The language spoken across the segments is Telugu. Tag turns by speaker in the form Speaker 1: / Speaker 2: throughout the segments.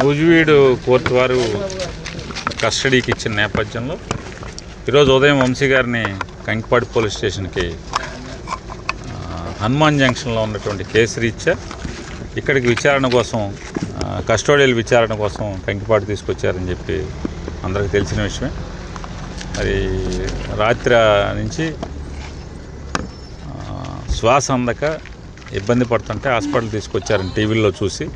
Speaker 1: నూజివీడు కోర్టు వారు కస్టడీకి ఇచ్చిన నేపథ్యంలో ఈరోజు ఉదయం వంశీ గారిని కంకిపాడు పోలీస్ స్టేషన్కి హనుమాన్ జంక్షన్లో ఉన్నటువంటి కేసు రీత్యా ఇక్కడికి విచారణ కోసం కస్టోడియల్ విచారణ కోసం కంకిపాడు తీసుకొచ్చారని చెప్పి అందరికీ తెలిసిన విషయమే. మరి రాత్రి నుంచి శ్వాస అందక ఇబ్బంది పడుతుంటే హాస్పిటల్ తీసుకొచ్చారని టీవీల్లో చూసి,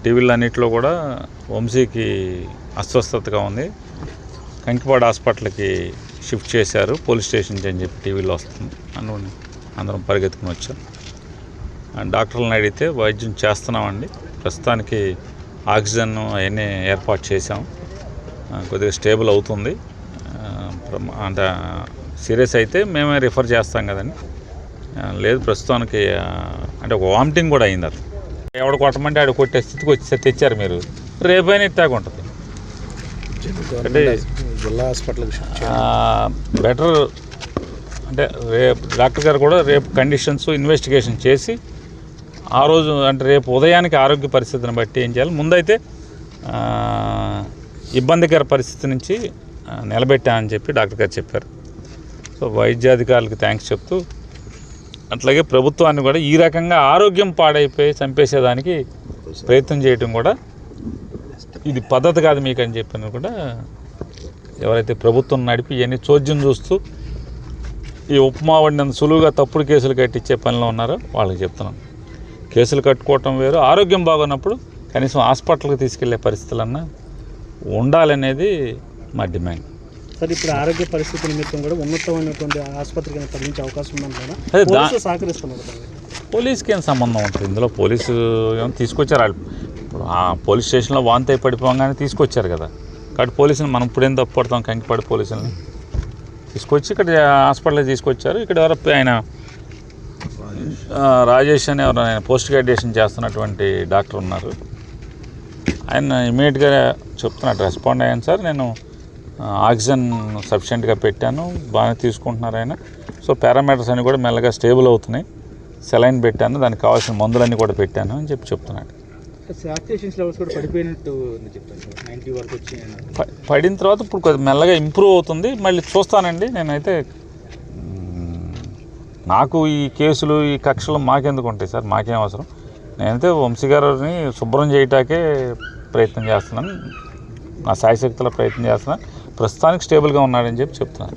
Speaker 1: టీవీలు అన్నింటిలో కూడా వంశీకి అస్వస్థతగా ఉంది, కంకిపాడు హాస్పిటల్కి షిఫ్ట్ చేశారు పోలీస్ స్టేషన్కి అని చెప్పి టీవీలో వస్తుంది. అందరం పరిగెత్తుకుని వచ్చాం. డాక్టర్లను అడిగితే వైద్యం చేస్తున్నామండి, ప్రస్తుతానికి ఆక్సిజన్ అవన్నీ ఏర్పాటు చేసాం, కొద్దిగా స్టేబుల్ అవుతుంది, అంత సీరియస్ అయితే మేమే రిఫర్ చేస్తాం కదండి. లేదు ప్రస్తుతానికి అంటే ఒక వామిటింగ్ కూడా అయింది. అతను ఎవడు కొట్టమంటే ఆడు కొట్టే స్థితికి వచ్చి తెచ్చారు మీరు, రేపైనా ఇట్టాగా ఉంటుంది అంటే
Speaker 2: జిల్లా హాస్పిటల్కి
Speaker 1: బెటర్. అంటే రేపు డాక్టర్ గారు కూడా రేపు కండిషన్స్ ఇన్వెస్టిగేషన్ చేసి ఆ రోజు అంటే రేపు ఉదయానికి ఆరోగ్య పరిస్థితిని బట్టి ఏం చేయాలి, ముందైతే ఇబ్బందికర పరిస్థితి నుంచి నిలబెట్టామని చెప్పి డాక్టర్ గారు చెప్పారు. సో వైద్యాధికారులకు థ్యాంక్స్ చెప్తూ, అట్లాగే ప్రభుత్వాన్ని కూడా ఈ రకంగా ఆరోగ్యం పాడైపోయి చంపేసేదానికి ప్రయత్నం చేయటం కూడా ఇది పద్ధతి కాదు మీకు అని చెప్పిన కూడా ఎవరైతే ప్రభుత్వం నడిపి ఇవన్నీ చోద్యం చూస్తూ ఈ ఉప్మా వండినంత సులువుగా తప్పుడు కేసులు కట్టించే పనిలో ఉన్నారో వాళ్ళకి చెప్తున్నాం. కేసులు కట్టుకోవటం వేరు, ఆరోగ్యం బాగున్నప్పుడు కనీసం హాస్పిటల్కి తీసుకెళ్లే పరిస్థితులన్నా ఉండాలనేది మా డిమాండ్.
Speaker 2: సార్, ఇప్పుడు ఆరోగ్య పరిస్థితి నిమిత్తం కూడా ఉన్నతమైనటువంటి ఆసుపత్రికి తరలించే అవకాశం ఉందంటే సహకరిస్తున్నారు.
Speaker 1: పోలీస్కి ఏం సంబంధం ఉంటుంది ఇందులో? పోలీసు ఏమో తీసుకొచ్చారు, వాళ్ళు ఇప్పుడు ఆ పోలీస్ స్టేషన్లో వాంతి అయి పడిపోగానే తీసుకొచ్చారు కదా. కాబట్టి పోలీసుని మనం ఇప్పుడేం తప్పుపడతాం? కంకిపాడు పోలీసులని తీసుకొచ్చి ఇక్కడ హాస్పిటల్కి తీసుకొచ్చారు. ఇక్కడ ఎవరు ఆయన రాజేష్ అని ఎవరు ఆయన పోస్ట్ గ్రాడ్యుయేషన్ చేస్తున్నటువంటి డాక్టర్ ఉన్నారు, ఆయన ఇమీడియట్గా చెప్తున్నట్టు రెస్పాండ్ అయ్యాను సార్, నేను ఆక్సిజన్ సఫిషియెంట్గా పెట్టాను, బాగానే తీసుకుంటున్నారు ఆయన, సో పారామీటర్స్ అన్నీ కూడా మెల్లగా స్టేబుల్ అవుతున్నాయి, సెలైన్ పెట్టాను, దానికి కావాల్సిన మందులన్నీ కూడా పెట్టాను అని చెప్తున్నాడు. పడిన తర్వాత ఇప్పుడు కొద్దిగా మెల్లగా ఇంప్రూవ్ అవుతుంది, మళ్ళీ చూస్తానండి. నేనైతే నాకు ఈ కేసులు ఈ కక్షలు మాకెందుకు ఉంటాయి సార్, మాకేం అవసరం? నేనైతే వంశీ గారిని శుభ్రం చేయటాకే ప్రయత్నం చేస్తున్నాను, నా శాయశక్తిలో ప్రయత్నం చేస్తున్నాను, ప్రస్తుతానికి స్టేబుల్గా ఉన్నాడని చెప్తున్నాను.